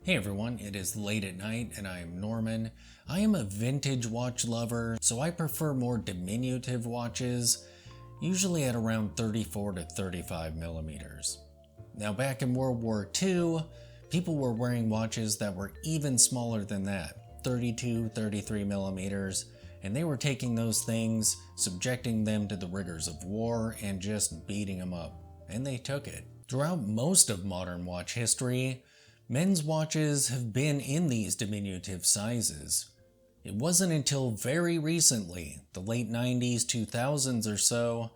Hey everyone, it is late at night and I am Norman. I am a vintage watch lover, so I prefer more diminutive watches, usually at around 34 to 35 millimeters. Now back in World War II, people were wearing watches that were even smaller than that, 32, 33 millimeters, and they were taking those things, subjecting them to the rigors of war, and just beating them up. And they took it. Throughout most of modern watch history, men's watches have been in these diminutive sizes. It wasn't until very recently, the late 90s, 2000s or so,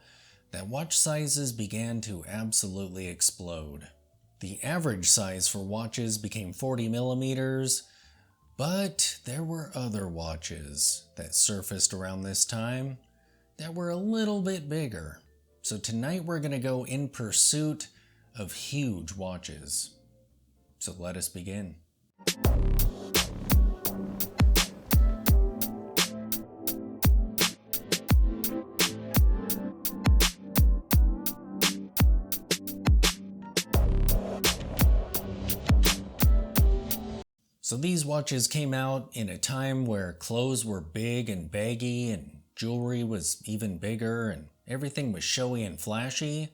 that watch sizes began to absolutely explode. The average size for watches became 40 millimeters, but there were other watches that surfaced around this time that were a little bit bigger. So tonight we're going to go in pursuit of huge watches. So let us begin. So these watches came out in a time where clothes were big and baggy and jewelry was even bigger and everything was showy and flashy.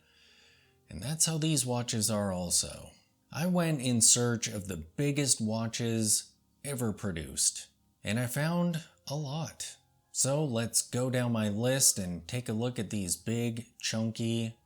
And that's how these watches are also. I went in search of the biggest watches ever produced, and I found a lot. So let's go down my list and take a look at these big, chunky,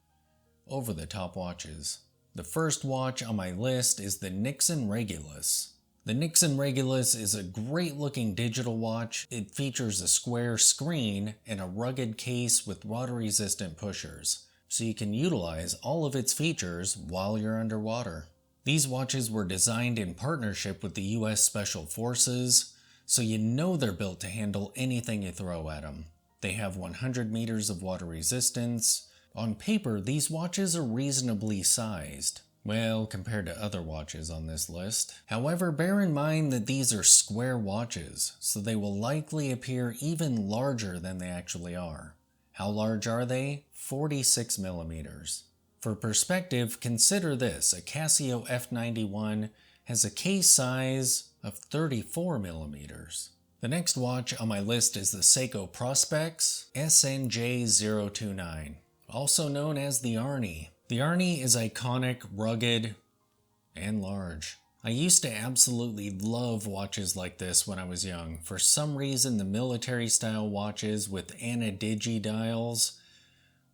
over-the-top watches. The first watch on my list is the Nixon Regulus. The Nixon Regulus is a great-looking digital watch. It features a square screen and a rugged case with water-resistant pushers, so you can utilize all of its features while you're underwater. These watches were designed in partnership with the US Special Forces, so you know they're built to handle anything you throw at them. They have 100 meters of water resistance. On paper, these watches are reasonably sized. Well, compared to other watches on this list. However, bear in mind that these are square watches, so they will likely appear even larger than they actually are. How large are they? 46 millimeters. For perspective, consider this. A Casio F91 has a case size of 34 millimeters. The next watch on my list is the Seiko Prospex SNJ029, also known as the Arnie. The Arnie is iconic, rugged, and large. I used to absolutely love watches like this when I was young. For some reason, the military style watches with Ennebi dials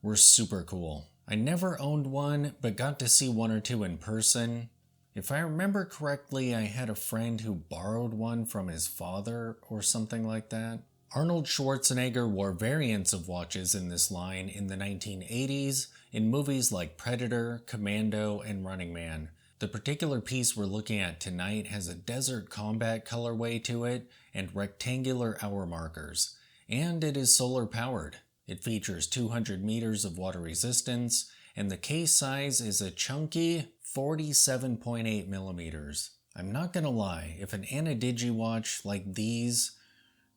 were super cool. I never owned one, but got to see one or two in person. If I remember correctly, I had a friend who borrowed one from his father or something like that. Arnold Schwarzenegger wore variants of watches in this line in the 1980s in movies like Predator, Commando, and Running Man. The particular piece we're looking at tonight has a desert combat colorway to it and rectangular hour markers, and it is solar powered. It features 200 meters of water resistance, and the case size is a chunky 47.8 millimeters. I'm not gonna lie, if an Ennebi watch like these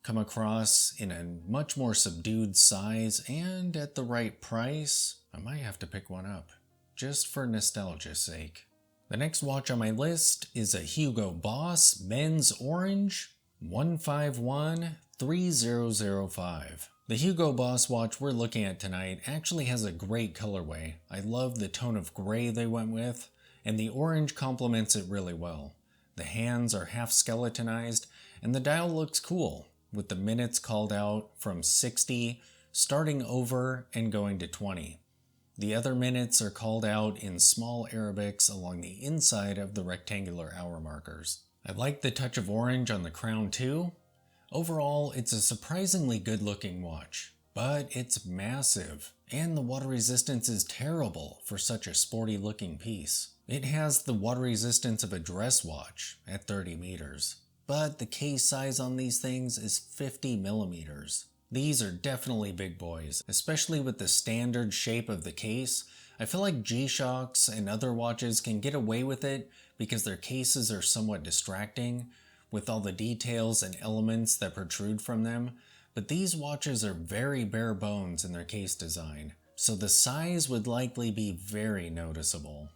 come across in a much more subdued size and at the right price, I might have to pick one up, just for nostalgia's sake. The next watch on my list is a Hugo Boss Men's Orange 1513005. The Hugo Boss watch we're looking at tonight actually has a great colorway. I love the tone of gray they went with, and the orange complements it really well. The hands are half skeletonized, and the dial looks cool, with the minutes called out from 60, starting over and going to 20. The other minutes are called out in small Arabics along the inside of the rectangular hour markers. I like the touch of orange on the crown too. Overall, it's a surprisingly good-looking watch, but it's massive, and the water resistance is terrible for such a sporty-looking piece. It has the water resistance of a dress watch at 30 meters, but the case size on these things is 50 millimeters. These are definitely big boys, especially with the standard shape of the case. I feel like G-Shocks and other watches can get away with it because their cases are somewhat distracting, with all the details and elements that protrude from them, but these watches are very bare bones in their case design, so the size would likely be very noticeable.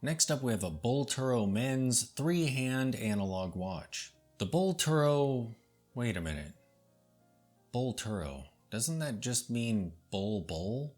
Next up we have a BullToro men's 3-hand analog watch. The BullToro... wait a minute. BullToro, doesn't that just mean bull?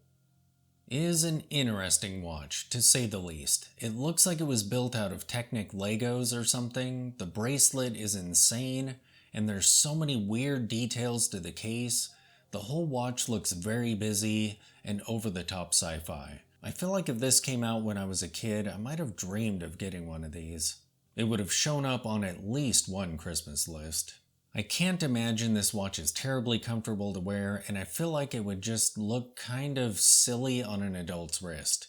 Is an interesting watch, to say the least. It looks like it was built out of Technic Legos or something. The bracelet is insane, and there's so many weird details to the case. The whole watch looks very busy and over-the-top sci-fi. I feel like if this came out when I was a kid, I might have dreamed of getting one of these. It would have shown up on at least one Christmas list. I can't imagine this watch is terribly comfortable to wear, and I feel like it would just look kind of silly on an adult's wrist.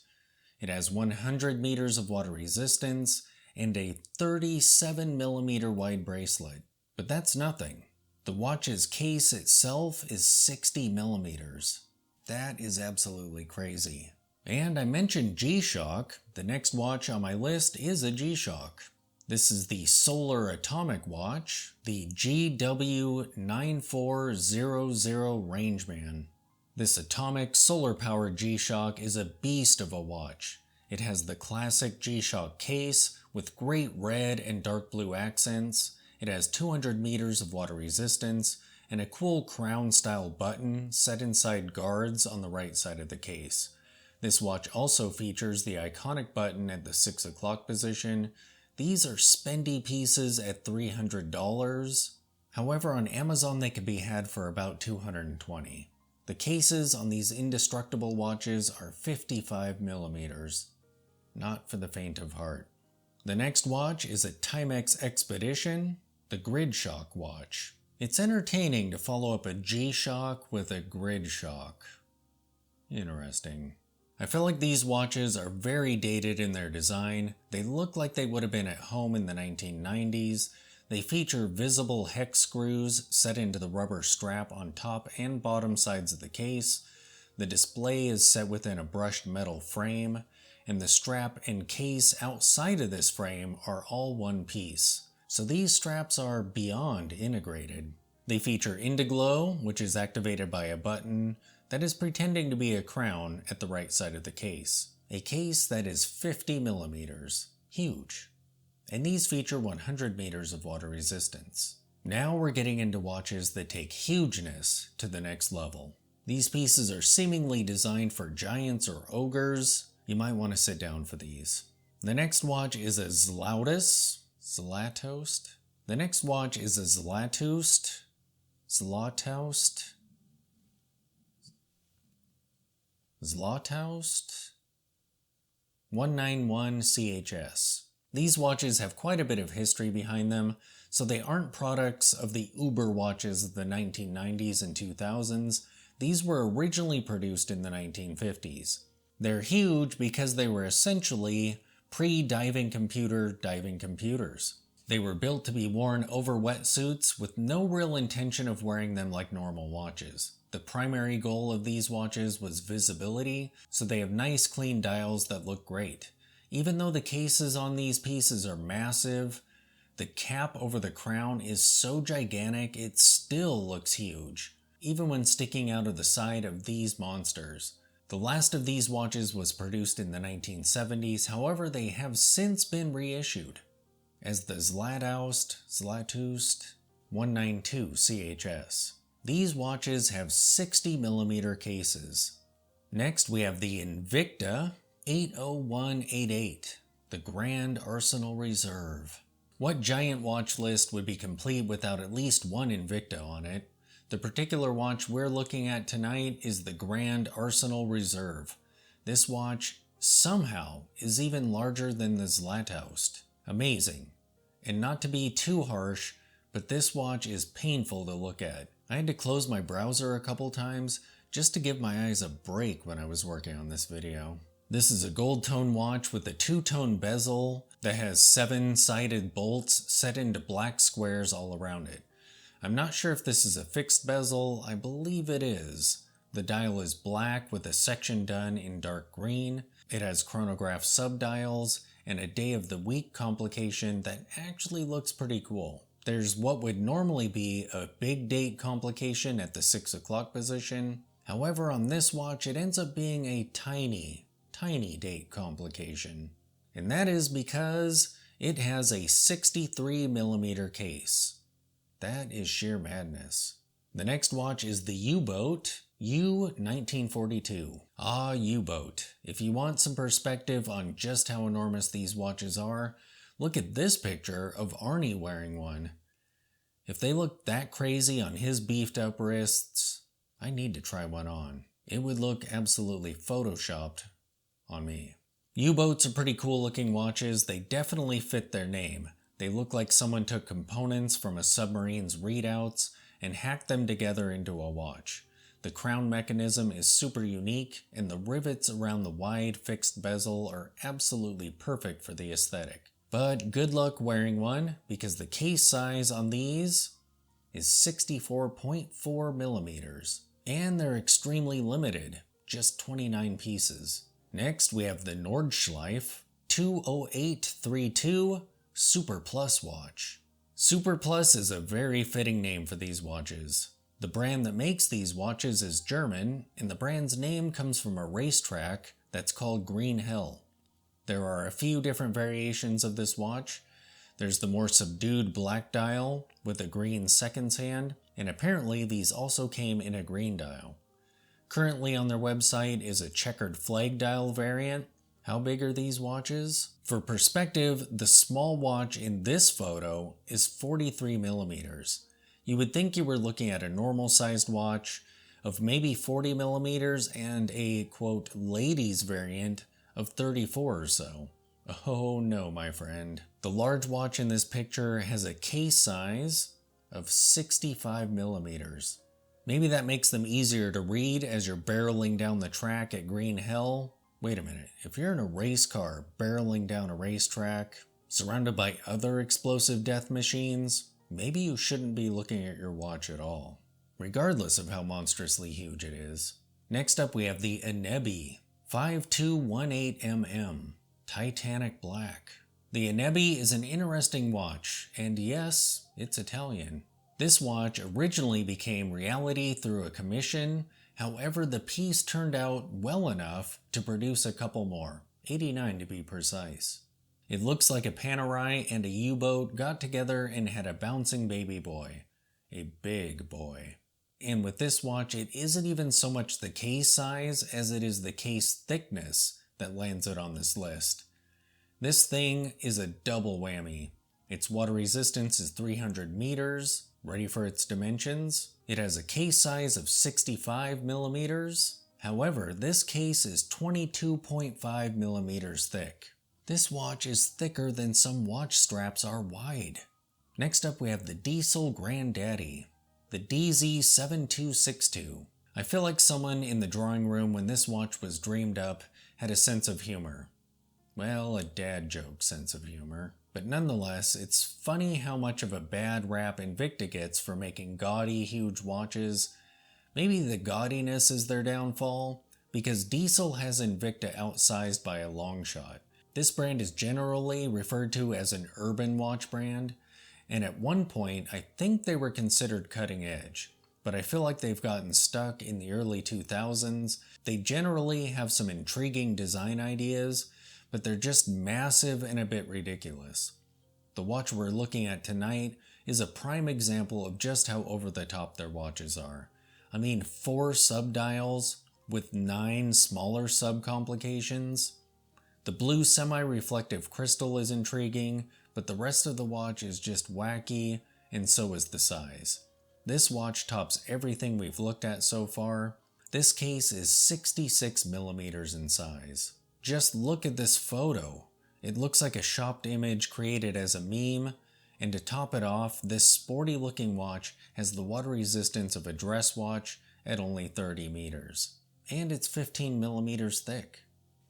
It has 100 meters of water resistance and a 37mm wide bracelet. But that's nothing. The watch's case itself is 60mm. That is absolutely crazy. And I mentioned GShock. The next watch on my list is a GShock. This is the Solar Atomic Watch, the GW9400 Rangeman. This atomic solar-powered G-Shock is a beast of a watch. It has the classic G-Shock case with great red and dark blue accents. It has 200 meters of water resistance and a cool crown-style button set inside guards on the right side of the case. This watch also features the iconic button at the 6 o'clock position. These are spendy pieces at $300. However, on Amazon they can be had for about $220. The cases on these indestructible watches are 55mm. Not for the faint of heart. The next watch is a Timex Expedition, the GShock watch. It's entertaining to follow up a G-Shock with a GShock. Interesting. I feel like these watches are very dated in their design. They look like they would have been at home in the 1990s. They feature visible hex screws set into the rubber strap on top and bottom sides of the case. The display is set within a brushed metal frame, and the strap and case outside of this frame are all one piece. So these straps are beyond integrated. They feature Indiglow, which is activated by a button that is pretending to be a crown at the right side of the case. A case that is 50mm. Huge. And these feature 100 meters of water resistance. Now we're getting into watches that take hugeness to the next level. These pieces are seemingly designed for giants or ogres. You might want to sit down for these. The next watch is a Zlatoust. The next watch is a Zlatoust. 191 CHS. These watches have quite a bit of history behind them, so they aren't products of the Uber watches of the 1990s and 2000s. These were originally produced in the 1950s. They're huge because they were essentially pre-diving computer diving computers. They were built to be worn over wetsuits with no real intention of wearing them like normal watches. The primary goal of these watches was visibility, so they have nice clean dials that look great. Even though the cases on these pieces are massive, the cap over the crown is so gigantic it still looks huge, even when sticking out of the side of these monsters. The last of these watches was produced in the 1970s, however they have since been reissued as the Zlatoust 192 CHS. These watches have 60mm cases. Next we have the Invicta 80188, the Grand Arsenal Reserve. What giant watch list would be complete without at least one Invicta on it? The particular watch we're looking at tonight is the Grand Arsenal Reserve. This watch somehow is even larger than the Zlatoust. Amazing. And not to be too harsh, but this watch is painful to look at. I had to close my browser a couple times just to give my eyes a break when I was working on this video. This is a gold tone watch with a two-tone bezel that has 7-sided bolts set into black squares all around it. I'm not sure if this is a fixed bezel. I believe it is. The dial is black with a section done in dark green. It has chronograph subdials and a day of the week complication that actually looks pretty cool. There's what would normally be a big date complication at the 6 o'clock position. However, on this watch it ends up being a tiny date complication. And that is because it has a 63mm case. That is sheer madness. The next watch is the UBoat U1942. Ah, UBoat. If you want some perspective on just how enormous these watches are, look at this picture of Arnie wearing one. If they look that crazy on his beefed up wrists, I need to try one on. It would look absolutely photoshopped on me. U-boats are pretty cool looking watches. They definitely fit their name. They look like someone took components from a submarine's readouts and hacked them together into a watch. The crown mechanism is super unique, and the rivets around the wide fixed bezel are absolutely perfect for the aesthetic. But good luck wearing one, because the case size on these is 64.4mm, and they're extremely limited, just 29 pieces. Next, we have the Nordschleife 20832 Super Plus watch. Super Plus is a very fitting name for these watches. The brand that makes these watches is German, and the brand's name comes from a racetrack that's called Green Hell. There are a few different variations of this watch. There's the more subdued black dial with a green seconds hand, and apparently these also came in a green dial. Currently on their website is a checkered flag dial variant. How big are these watches? For perspective, the small watch in this photo is 43mm. You would think you were looking at a normal sized watch of maybe 40mm and a quote ladies variant of 34 or so. Oh no, my friend. The large watch in this picture has a case size of 65mm. Maybe that makes them easier to read as you're barreling down the track at Green Hell. Wait a minute, if you're in a race car barreling down a racetrack, surrounded by other explosive death machines, maybe you shouldn't be looking at your watch at all, regardless of how monstrously huge it is. Next up we have the Ennebi 5218mm Titanic Black. The Ennebi is an interesting watch, and yes, it's Italian. This watch originally became reality through a commission, however the piece turned out well enough to produce a couple more, 89 to be precise. It looks like a Panerai and a U-boat got together and had a bouncing baby boy. A big boy. And with this watch, it isn't even so much the case size as it is the case thickness that lands it on this list. This thing is a double whammy. Its water resistance is 300 meters. Ready for its dimensions? It has a case size of 65mm. However, this case is 22.5mm thick. This watch is thicker than some watch straps are wide. Next up we have the Diesel Granddaddy, the DZ7262. I feel like someone in the drawing room when this watch was dreamed up had a sense of humor. Well, a dad joke sense of humor. But nonetheless, it's funny how much of a bad rap Invicta gets for making gaudy, huge watches. Maybe the gaudiness is their downfall, because Diesel has Invicta outsized by a long shot. This brand is generally referred to as an urban watch brand, and at one point I think they were considered cutting edge. But I feel like they've gotten stuck in the early 2000s. They generally have some intriguing design ideas, but they're just massive and a bit ridiculous. The watch we're looking at tonight is a prime example of just how over the top their watches are. I mean, 4 subdials with 9 smaller sub-complications. The blue semi-reflective crystal is intriguing, but the rest of the watch is just wacky, and so is the size. This watch tops everything we've looked at so far. This case is 66mm in size. Just look at this photo. It looks like a shopped image created as a meme, and to top it off, this sporty looking watch has the water resistance of a dress watch at only 30 meters. And it's 15mm thick.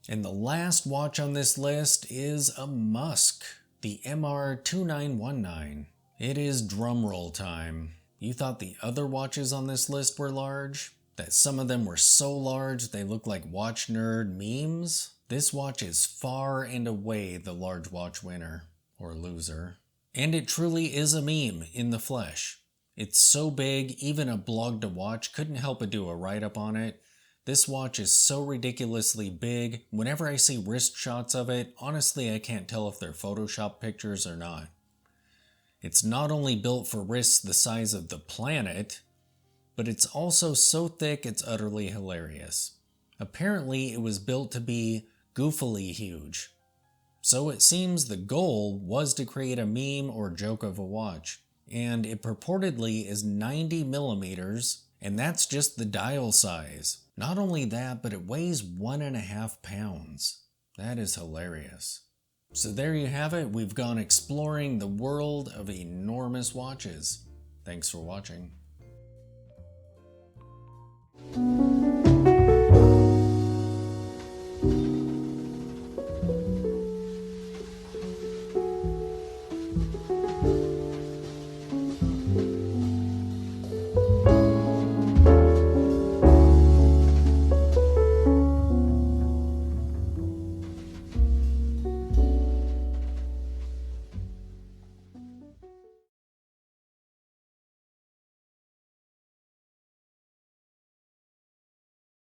And the last watch on this list is a Musk, the MR2919. It is drumroll time. You thought the other watches on this list were large? That some of them were so large they look like watch nerd memes? This watch is far and away the large watch winner, or loser. And it truly is a meme in the flesh. It's so big, even a blog to watch couldn't help but do a write-up on it. This watch is so ridiculously big, whenever I see wrist shots of it, honestly I can't tell if they're Photoshop pictures or not. It's not only built for wrists the size of the planet, but it's also so thick it's utterly hilarious. Apparently it was built to be goofily huge. So it seems the goal was to create a meme or joke of a watch, and it purportedly is 90 millimeters, and that's just the dial size. Not only that, but it weighs 1.5 pounds. That is hilarious. So there you have it, we've gone exploring the world of enormous watches. Thanks for watching.